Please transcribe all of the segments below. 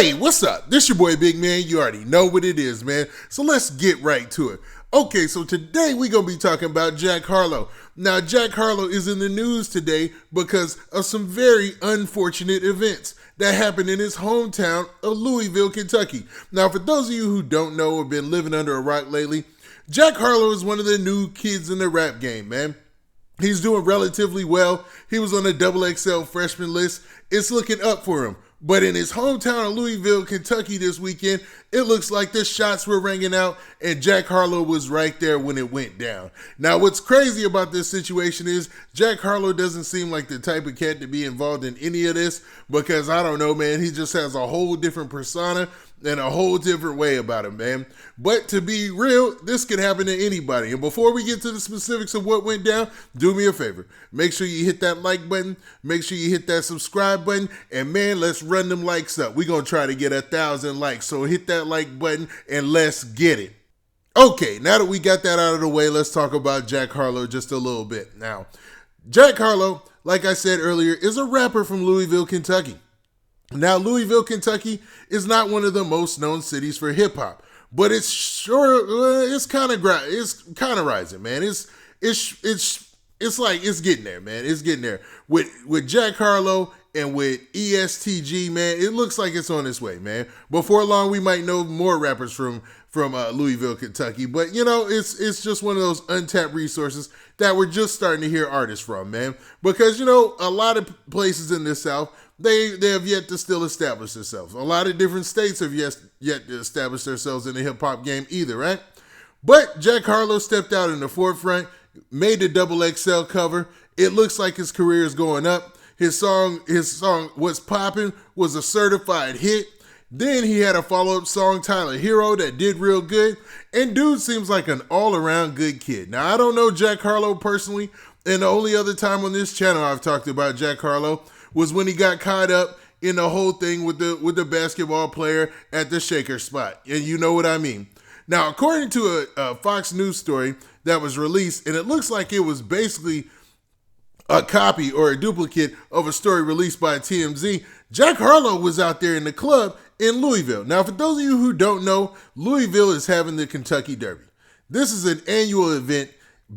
Hey, what's up? This your boy Big Man. You already know what it is, man. So let's get right to it. Okay, so today we're going to be talking about Jack Harlow. Now, Jack Harlow is in the news today because of some very unfortunate events that happened in his hometown of Louisville, Kentucky. Now, for those of you who don't know or been living under a rock lately, Jack Harlow is one of the new kids in the rap game, man. He's doing relatively well. He was on the XXL freshman list. It's looking up for him. But in his hometown of Louisville, Kentucky this weekend, it looks like the shots were ringing out and Jack Harlow was right there when it went down. Now, what's crazy about this situation is Jack Harlow doesn't seem like the type of cat to be involved in any of this because, I don't know, man, he just has a whole different persona and a whole different way about him, man. But to be real, this could happen to anybody. And before we get to the specifics of what went down, do me a favor. Make sure you hit that like button. Make sure you hit that subscribe button. And man, let's run them likes up. We're going to try to get 1,000 likes. So hit that like button and let's get it. Okay, now that we got that out of the way, let's talk about Jack Harlow just a little bit. Now, Jack Harlow, like I said earlier, is a rapper from Louisville, Kentucky. Now, Louisville, Kentucky is not one of the most known cities for hip hop, but it's kind of rising, man. It's getting there, man. It's getting there with Jack Harlow and with ESTG, man. It looks like it's on its way, man. Before long, we might know more rappers from Louisville, Kentucky, but you know, it's just one of those untapped resources that we're just starting to hear artists from, man. Because you know, a lot of places in the South, they have yet to still establish themselves. A lot of different states have yet to establish themselves in the hip hop game either, right? But Jack Harlow stepped out in the forefront, made the XXL cover. It looks like his career is going up. His song What's Poppin' was a certified hit. Then he had a follow-up song, Tyler Hero, that did real good. And dude seems like an all-around good kid. Now, I don't know Jack Harlow personally, and the only other time on this channel I've talked about Jack Harlow was when he got caught up in the whole thing with the basketball player at the shaker spot. And you know what I mean. Now, according to a Fox News story that was released, and it looks like it was basically a copy or a duplicate of a story released by TMZ, Jack Harlow was out there in the club in Louisville. Now, for those of you who don't know, Louisville is having the Kentucky Derby. This is an annual event,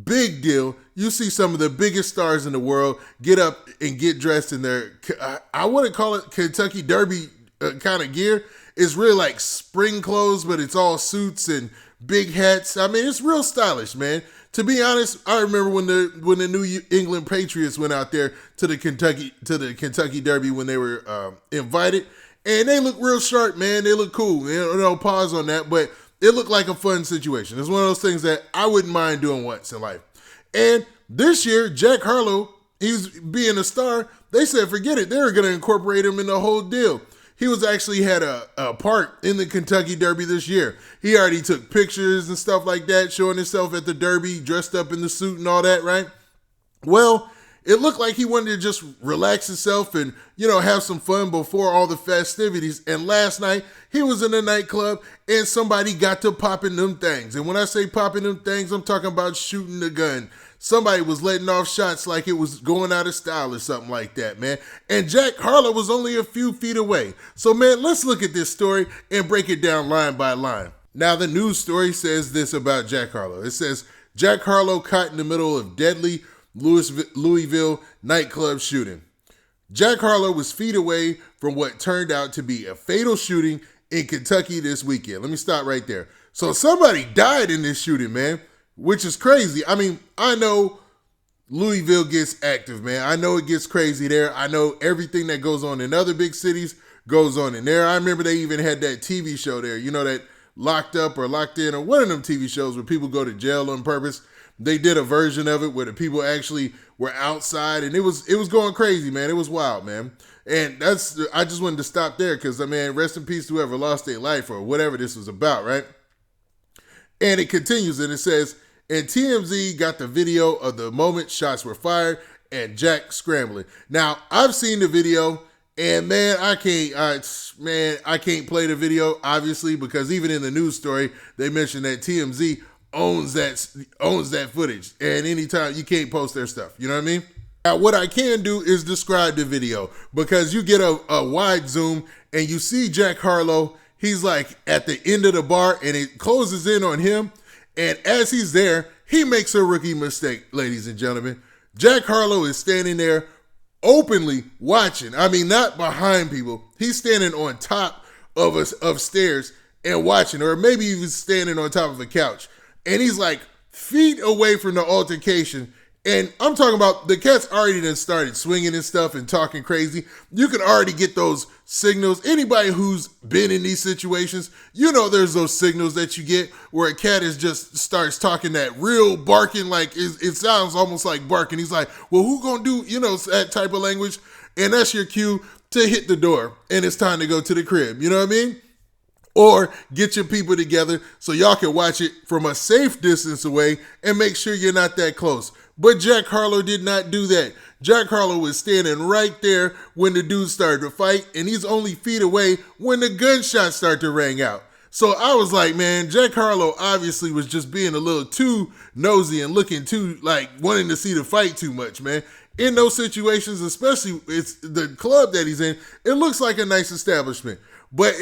big deal. You see some of the biggest stars in the world get up and get dressed in their, I wouldn't call it Kentucky Derby kind of gear. It's really like spring clothes, but it's all suits and big hats. I mean, it's real stylish, man. To be honest, I remember when the New England Patriots went out there to the Kentucky Derby when they were invited, and they look real sharp, man. They look cool. You know, pause on that, but it looked like a fun situation. It's one of those things that I wouldn't mind doing once in life. And this year, Jack Harlow, he's being a star. They said, forget it. They were going to incorporate him in the whole deal. He was actually had a part in the Kentucky Derby this year. He already took pictures and stuff like that, showing himself at the Derby, dressed up in the suit and all that, right? Well, it looked like he wanted to just relax himself and, you know, have some fun before all the festivities. And last night, he was in a nightclub and somebody got to popping them things. And when I say popping them things, I'm talking about shooting the gun. Somebody was letting off shots like it was going out of style or something like that, man. And Jack Harlow was only a few feet away. So, man, let's look at this story and break it down line by line. Now, the news story says this about Jack Harlow. It says, Jack Harlow caught in the middle of deadly Louisville nightclub shooting. Jack Harlow was feet away from what turned out to be a fatal shooting in Kentucky this weekend. Let me stop right there. So somebody died in this shooting, man, which is crazy. I mean, I know Louisville gets active, man. I know it gets crazy there. I know everything that goes on in other big cities goes on in there. I remember they even had that TV show there, you know, that Locked Up or Locked In or one of them TV shows where people go to jail on purpose. They did a version of it where the people actually were outside, and it was going crazy, man. It was wild, man. And I just wanted to stop there because, I mean, rest in peace to whoever lost their life or whatever this was about, right? And it continues, and it says, and TMZ got the video of the moment shots were fired and Jack scrambling. Now, I've seen the video, and man, I can't play the video, obviously, because even in the news story, they mentioned that TMZ owns that footage, and anytime you can't post their stuff, you know what I mean? Now, what I can do is describe the video because you get a wide zoom and you see Jack Harlow. He's like at the end of the bar and it closes in on him. And as he's there, he makes a rookie mistake, ladies and gentlemen. Jack Harlow is standing there openly watching. I mean, not behind people. He's standing on top of stairs and watching, or maybe even standing on top of a couch. And he's like feet away from the altercation. And I'm talking about the cats already done started swinging and stuff and talking crazy. You can already get those signals. Anybody who's been in these situations, you know there's those signals that you get where a cat is just starts talking that real barking, like it sounds almost like barking. He's like, well, who gonna do, that type of language? And that's your cue to hit the door and it's time to go to the crib. You know what I mean? Or get your people together so y'all can watch it from a safe distance away and make sure you're not that close. But Jack Harlow did not do that. Jack Harlow was standing right there when the dude started to fight, and he's only feet away when the gunshots start to ring out. So I was like, man, Jack Harlow obviously was just being a little too nosy and looking too, like, wanting to see the fight too much, man. In those situations, especially it's the club that he's in, it looks like a nice establishment. But,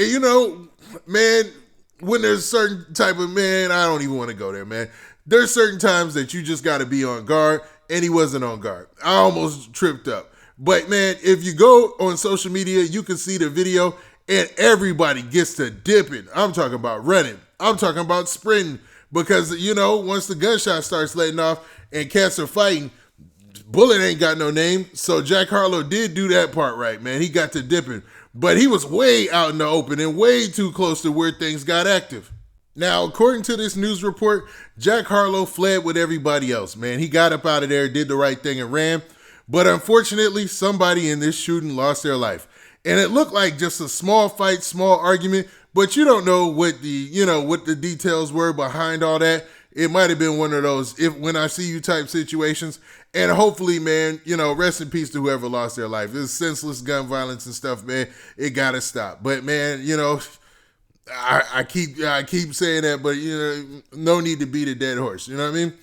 man, when there's a certain type of, man, I don't even want to go there, man. There's certain times that you just got to be on guard, and he wasn't on guard. I almost tripped up. But, man, if you go on social media, you can see the video, and everybody gets to dipping. I'm talking about running. I'm talking about sprinting. Because, once the gunshot starts letting off and cats are fighting, bullet ain't got no name. So Jack Harlow did do that part right, man. He got to dipping. But he was way out in the open and way too close to where things got active. Now, according to this news report, Jack Harlow fled with everybody else, man. He got up out of there, did the right thing, and ran. But unfortunately, somebody in this shooting lost their life. And it looked like just a small fight, small argument, but you don't know what the details were behind all that. It might have been one of those when I see you type situations. And hopefully, man, rest in peace to whoever lost their life. This senseless gun violence and stuff, man. It got to stop. But, man, I keep saying that, but, no need to beat a dead horse. You know what I mean?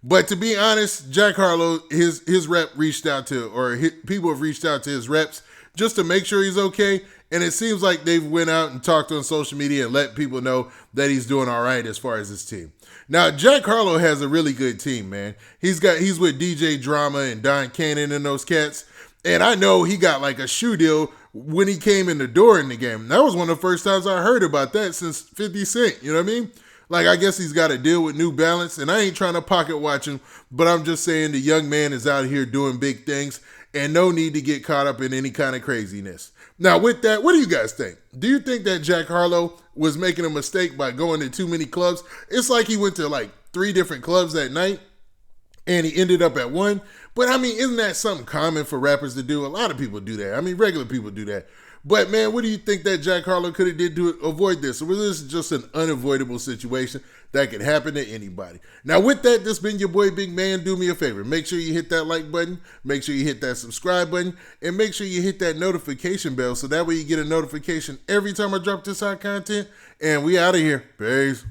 But to be honest, Jack Harlow, his rep reached out to, or people have reached out to his reps just to make sure he's okay. And it seems like they've went out and talked on social media and let people know that he's doing all right as far as his team. Now, Jack Harlow has a really good team, man. He's with DJ Drama and Don Cannon and those cats. And I know he got like a shoe deal when he came in the door in the game. That was one of the first times I heard about that since 50 Cent. You know what I mean? Like, I guess he's got a deal with New Balance. And I ain't trying to pocket watch him, but I'm just saying the young man is out here doing big things and no need to get caught up in any kind of craziness. Now, with that, what do you guys think? Do you think that Jack Harlow was making a mistake by going to too many clubs? It's like he went to like 3 different clubs that night and he ended up at one. But, I mean, isn't that something common for rappers to do? A lot of people do that. I mean, regular people do that. But, man, what do you think that Jack Harlow could have did to avoid this? Or was this just an unavoidable situation that could happen to anybody? Now, with that, this has been your boy Big Man. Do me a favor. Make sure you hit that like button. Make sure you hit that subscribe button. And make sure you hit that notification bell so that way you get a notification every time I drop this hot content. And we out of here. Peace.